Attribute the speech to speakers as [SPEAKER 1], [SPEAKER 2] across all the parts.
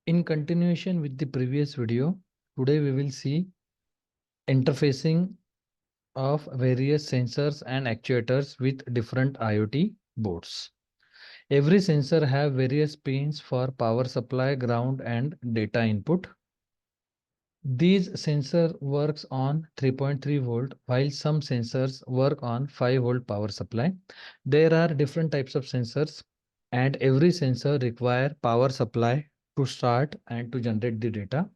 [SPEAKER 1] In continuation with the previous video, today we will see interfacing of various sensors and actuators with different IoT boards. Every sensor have various pins for power supply, ground and data input. These sensor works on 3.3 volt while some sensors work on 5-volt power supply. There are different types of sensors and every sensor require power supply to start and to generate the data.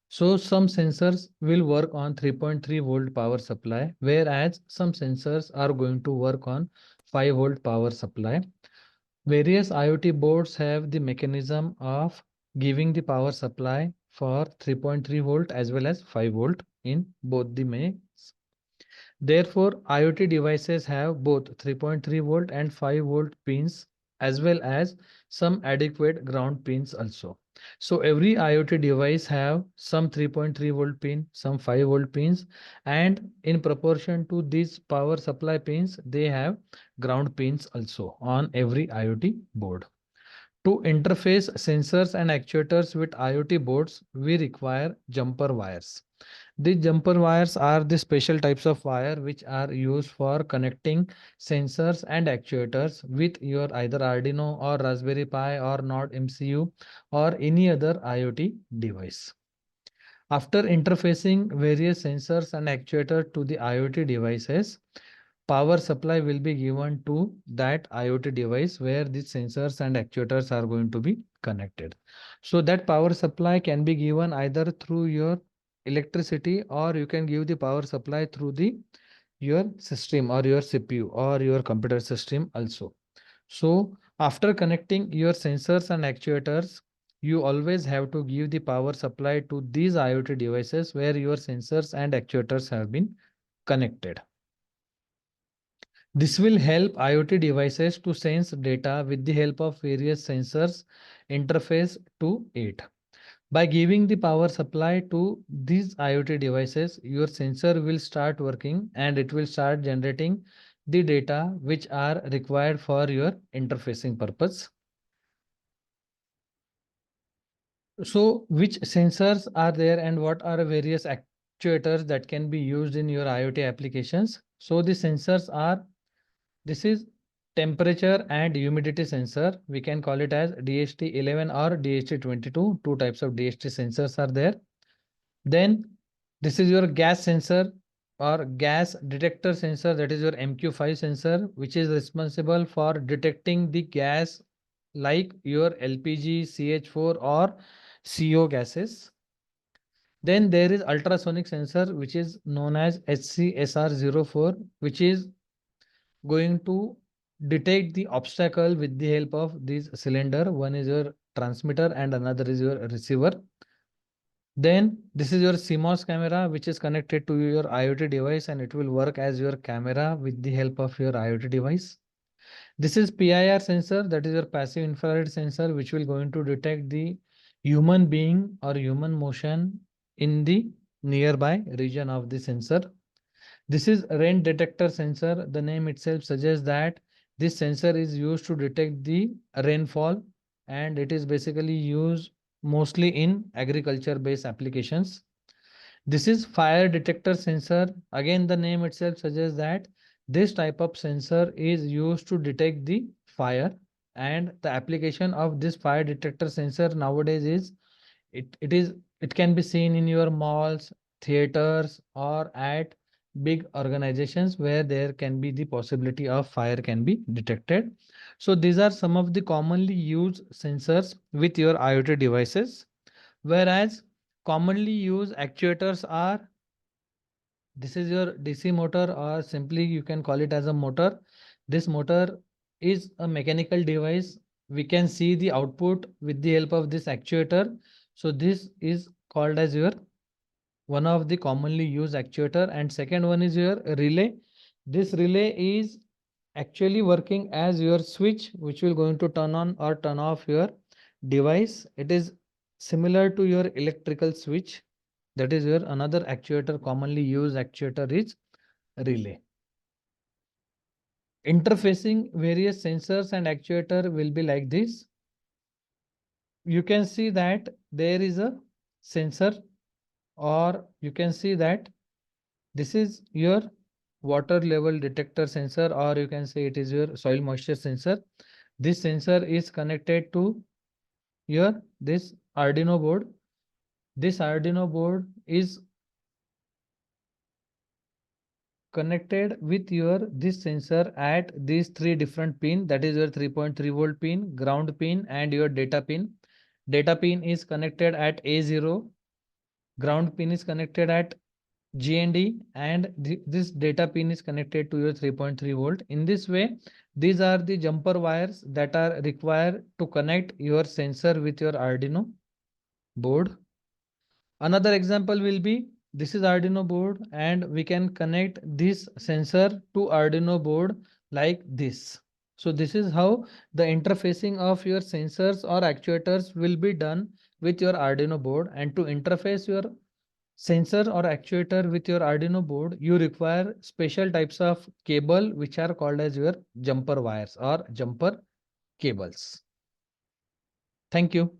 [SPEAKER 1] So some sensors will work on 3.3 volt power supply, whereas some sensors are going to work on 5-volt power supply. Various IoT boards have the mechanism of giving the power supply for 3.3 volt as well as 5 volt in both the makes. Therefore, IoT devices have both 3.3 volt and 5 volt pins as well as some adequate ground pins also. So every IoT device have some 3.3 volt pin, some 5 volt pins, and in proportion to these power supply pins, they have ground pins also on every IoT board. To interface sensors and actuators with IoT boards, we require jumper wires. These jumper wires are the special types of wire which are used for connecting sensors and actuators with your either Arduino or Raspberry Pi or Node MCU or any other IoT device. After interfacing various sensors and actuators to the IoT devices, power supply will be given to that IoT device where the sensors and actuators are going to be connected. So that power supply can be given either through your electricity or you can give the power supply through the your system or your CPU or your computer system also. So after connecting your sensors and actuators, you always have to give the power supply to these IoT devices where your sensors and actuators have been connected. This will help IoT devices to sense data with the help of various sensors interface to it. By giving the power supply to these IoT devices, your sensor will start working and it will start generating the data which are required for your interfacing purpose. So which sensors are there and what are various actuators that can be used in your IoT applications? So the sensors are, this is temperature and humidity sensor. We can call it as DHT11 or DHT22. Two types of DHT sensors are there. Then this is your gas sensor or gas detector sensor, that is your MQ5 sensor, which is responsible for detecting the gas like your LPG, CH4 or CO gases. Then there is ultrasonic sensor, which is known as HCSR04, which is going to detect the obstacle with the help of this cylinder. One is your transmitter and another is your receiver. Then this is your CMOS camera, which is connected to your IoT device and it will work as your camera with the help of your IoT device. This is PIR sensor, that is your passive infrared sensor, which will going to detect the human being or human motion in the nearby region of the sensor. This is rain detector sensor. The name itself suggests that this sensor is used to detect the rainfall and it is basically used mostly in agriculture based applications. This is fire detector sensor. Again, the name itself suggests that this type of sensor is used to detect the fire, and the application of this fire detector sensor nowadays is it can be seen in your malls, theaters or at big organizations where there can be the possibility of fire can be detected. So these are some of the commonly used sensors with your IoT devices, whereas commonly used actuators are, this is your DC motor or simply you can call it as a motor. This motor is a mechanical device. We can see the output with the help of this actuator. So this is called as your one of the commonly used actuator, and second one is your relay. This relay is actually working as your switch which will going to turn on or turn off your device. It is similar to your electrical switch. That is your another actuator, commonly used actuator is relay. Interfacing various sensors and actuator will be like this. you can see that there is a sensor, or you can see that this is your water level detector sensor, or you can say it is your soil moisture sensor. This sensor is connected to your this Arduino board. This Arduino board is connected with your this sensor at these three different pin, that is your 3.3 volt pin, ground pin, and your data pin. Data pin is connected at A0, ground pin is connected at GND, and this data pin is connected to your 3.3 volt. In this way, these are the jumper wires that are required to connect your sensor with your Arduino board. Another example will be, this is Arduino board and we can connect this sensor to Arduino board like this. So this is how the interfacing of your sensors or actuators will be done with your Arduino board. And to interface your sensor or actuator with your Arduino board, you require special types of cable which are called as your jumper wires or jumper cables. Thank you.